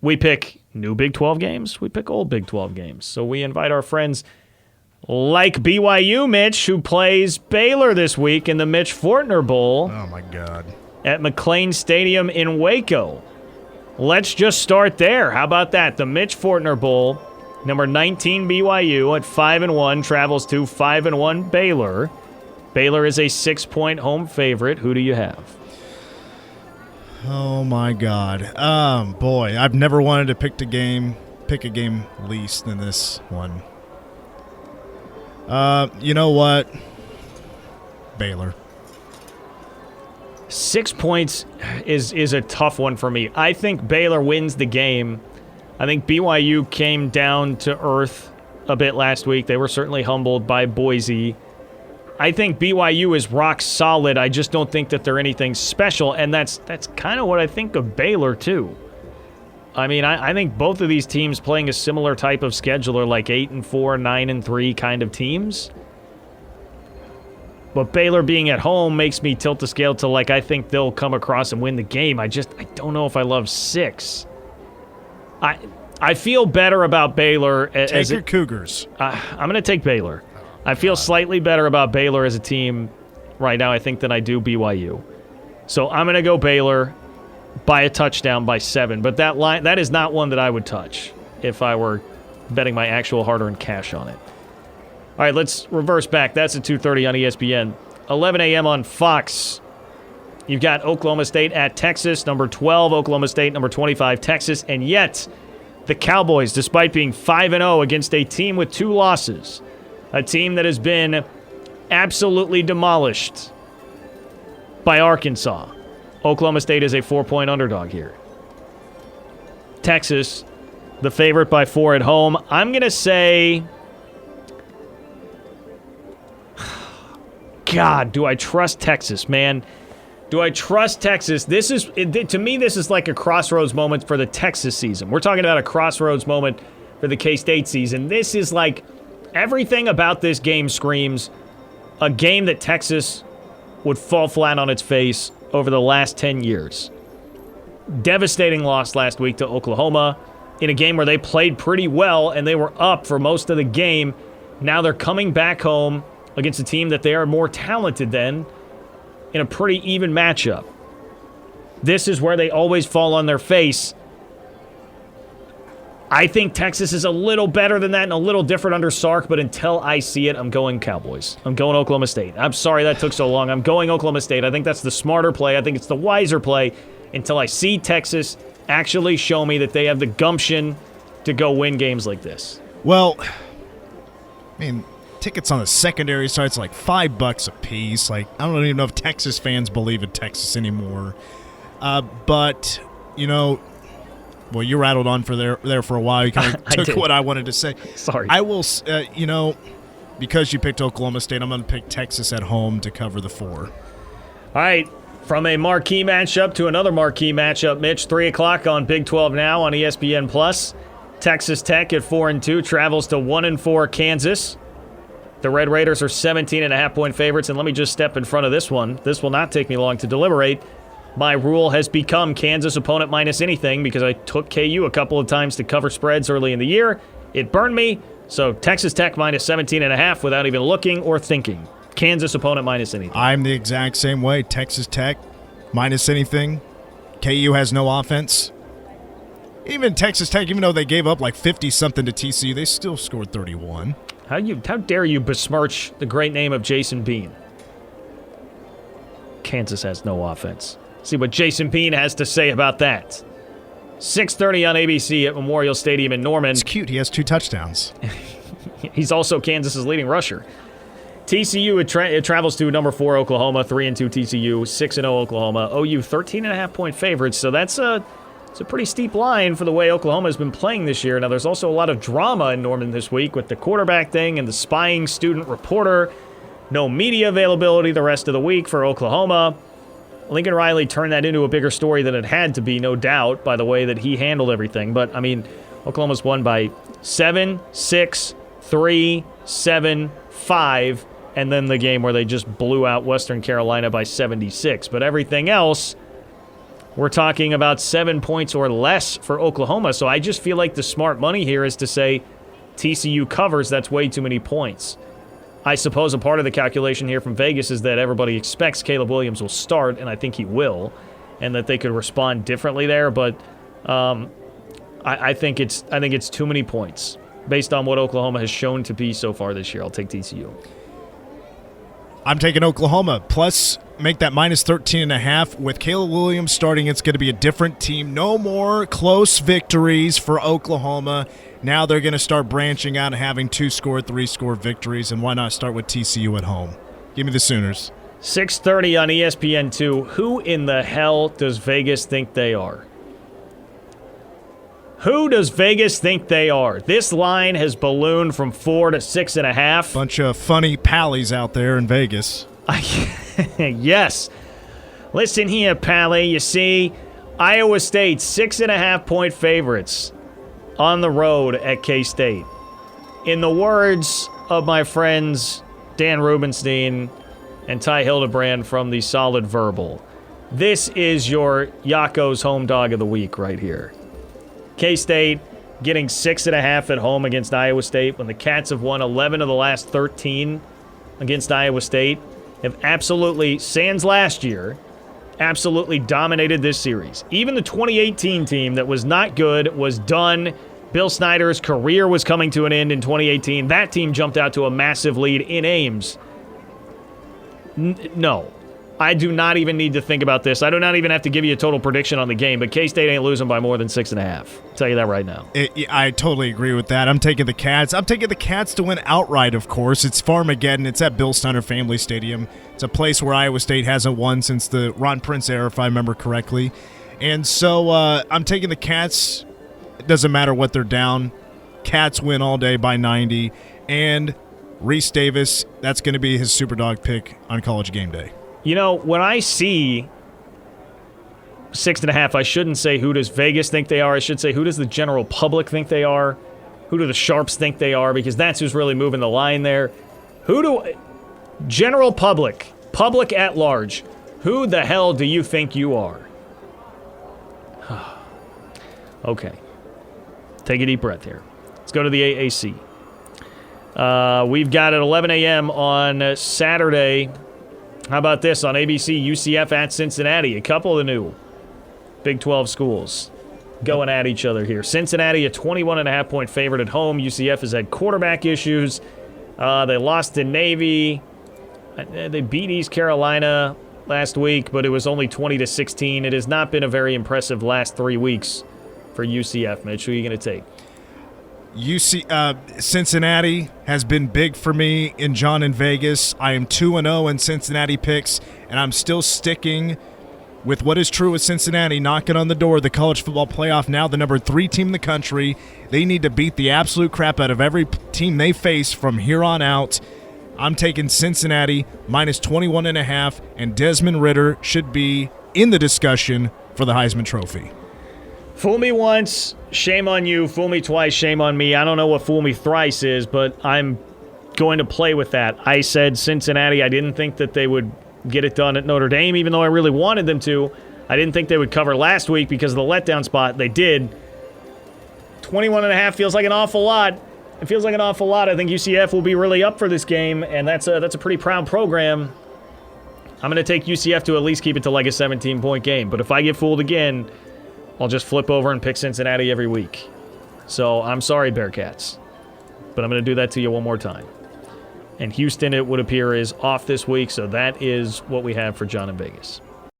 We pick new Big 12 games. We pick old Big 12 games. So we invite our friends like BYU Mitch, who plays Baylor this week in the Mitch Fortner Bowl. Oh, my God. At McLean Stadium in Waco. Let's just start there. How about that? The Mitch Fortner Bowl, number 19 BYU at 5-1, travels to 5-1 Baylor. Baylor is a 6-point home favorite. Who do you have? Oh, my God. Boy, I've never wanted to pick a game least than this one. You know what? Baylor. 6 points is a tough one for me. I think Baylor wins the game. I think BYU came down to earth a bit last week. They were certainly humbled by Boise. I think BYU is rock solid. I just don't think that they're anything special, and that's kind of what I think of Baylor, too. I mean, I think both of these teams playing a similar type of schedule are like 8-4, 9-3 kind of teams. But Baylor being at home makes me tilt the scale to, like, I think they'll come across and win the game. I don't know if I love 6. I feel better about Baylor. Take your Cougars. I'm going to take Baylor. I feel slightly better about Baylor as a team right now, I think, than I do BYU. So I'm going to go Baylor by a touchdown by 7. But that is not one that I would touch if I were betting my actual hard-earned cash on it. All right, let's reverse back. That's at 2:30 on ESPN. 11 a.m. on Fox. You've got Oklahoma State at Texas, number 12, Oklahoma State, number 25, Texas. And yet, the Cowboys, despite being 5-0 against a team with 2 losses, a team that has been absolutely demolished by Arkansas. Oklahoma State is a 4-point underdog here. Texas, the favorite by 4 at home. I'm going to say, God, do I trust Texas, man? Do I trust Texas? To me, this is like a crossroads moment for the Texas season. We're talking about a crossroads moment for the K-State season. This is like, everything about this game screams a game that Texas would fall flat on its face over the last 10 years. Devastating loss last week to Oklahoma in a game where they played pretty well and they were up for most of the game. Now they're coming back home against a team that they are more talented than in a pretty even matchup. This is where they always fall on their face. I think Texas is a little better than that and a little different under Sark, but until I see it, I'm going Cowboys. I'm going Oklahoma State. I'm sorry that took so long. I'm going Oklahoma State. I think that's the smarter play. I think it's the wiser play until I see Texas actually show me that they have the gumption to go win games like this. Well, I mean, tickets on the secondary side, it's like $5 a piece. Like, I don't even know if Texas fans believe in Texas anymore. But, you know, well, you rattled on there for a while. You kind of took what I wanted to say. Sorry. I will, because you picked Oklahoma State, I'm going to pick Texas at home to cover the 4. All right. From a marquee matchup to another marquee matchup, Mitch, 3 o'clock on Big 12 Now on ESPN+. Texas Tech at 4-2 travels to 1-4 Kansas. The Red Raiders are 17.5-point favorites, and let me just step in front of this one. This will not take me long to deliberate. My rule has become Kansas opponent minus anything because I took KU a couple of times to cover spreads early in the year. It burned me, so Texas Tech minus 17.5 without even looking or thinking. Kansas opponent minus anything. I'm the exact same way. Texas Tech minus anything. KU has no offense. Even Texas Tech, even though they gave up like 50-something to TCU, they still scored 31. How dare you besmirch the great name of Jason Bean? Kansas has no offense. See what Jason Bean has to say about that. 6:30 on ABC at Memorial Stadium in Norman. It's cute. He has 2 touchdowns. He's also Kansas's leading rusher. TCU, it travels to number 4 Oklahoma, 3-2 TCU, 6-0 Oklahoma. OU 13.5-point favorites, so it's a pretty steep line for the way Oklahoma has been playing this year. Now, there's also a lot of drama in Norman this week with the quarterback thing and the spying student reporter. No media availability the rest of the week for Oklahoma. Lincoln Riley turned that into a bigger story than it had to be, no doubt, by the way that he handled everything. But, I mean, Oklahoma's won by 7, 6, 3, 7, 5, and then the game where they just blew out Western Carolina by 76. But everything else we're talking about 7 points or less for Oklahoma. So I just feel like the smart money here is to say TCU covers. That's way too many points. I suppose a part of the calculation here from Vegas is that everybody expects Caleb Williams will start, and I think he will, and that they could respond differently there. But I think it's too many points based on what Oklahoma has shown to be so far this year. I'll take TCU. I'm taking Oklahoma. Plus, make that minus 13.5. With Caleb Williams starting, it's going to be a different team. No more close victories for Oklahoma. Now they're going to start branching out and having 2-score, 3-score victories. And why not start with TCU at home? Give me the Sooners. 6:30 on ESPN2. Who in the hell does Vegas think they are? Who does Vegas think they are? This line has ballooned from 4 to 6.5. Bunch of funny pallies out there in Vegas. Yes. Listen here, Pally. You see, Iowa State, 6.5-point favorites on the road at K-State. In the words of my friends Dan Rubenstein and Ty Hildebrand from the Solid Verbal, this is your Yakko's home dog of the week right here. K-State getting 6.5 at home against Iowa State when the Cats have won 11 of the last 13 against Iowa State, have absolutely, sans last year, absolutely dominated this series. Even the 2018 team that was not good, was done. Bill Snyder's career was coming to an end in 2018. That team jumped out to a massive lead in Ames. No. I do not even need to think about this. I do not even have to give you a total prediction on the game, but K-State ain't losing by more than 6.5. I'll tell you that right now. I totally agree with that. I'm taking the Cats. I'm taking the Cats to win outright, of course. It's Farmageddon. It's at Bill Snyder Family Stadium. It's a place where Iowa State hasn't won since the Ron Prince era, if I remember correctly. And so I'm taking the Cats. It doesn't matter what they're down. Cats win all day by 90. And Reese Davis, that's going to be his Superdog pick on College Game Day. You know, when I see 6.5, I shouldn't say who does Vegas think they are. I should say who does the general public think they are? Who do the sharps think they are? Because that's who's really moving the line there. General public at large, who the hell do you think you are? Okay. Take a deep breath here. Let's go to the AAC. We've got at 11 a.m. on Saturday. How about this on ABC? UCF at Cincinnati. A couple of the new Big 12 schools going at each other here. Cincinnati, a 21.5-point favorite at home. UCF has had quarterback issues. They lost to Navy. They beat East Carolina last week, but it was only 20-16. It has not been a very impressive last 3 weeks for UCF. Mitch, who are you going to take? Cincinnati has been big for me in John in Vegas. I am 2-0 in Cincinnati picks, and I'm still sticking with what is true with Cincinnati, knocking on the door of the college football playoff, now the number 3 team in the country. They need to beat the absolute crap out of every team they face from here on out. I'm taking Cincinnati minus 21.5, and Desmond Ridder should be in the discussion for the Heisman Trophy. Fool me once, shame on you. Fool me twice, shame on me. I don't know what fool me thrice is, but I'm going to play with that. I said Cincinnati. I didn't think that they would get it done at Notre Dame, even though I really wanted them to. I didn't think they would cover last week because of the letdown spot. They did. 21.5 feels like an awful lot. It feels like an awful lot. I think UCF will be really up for this game, and that's a pretty proud program. I'm going to take UCF to at least keep it to like a 17-point game. But if I get fooled again, I'll just flip over and pick Cincinnati every week. So I'm sorry, Bearcats. But I'm going to do that to you one more time. And Houston, it would appear, is off this week, so that is what we have for John in Vegas.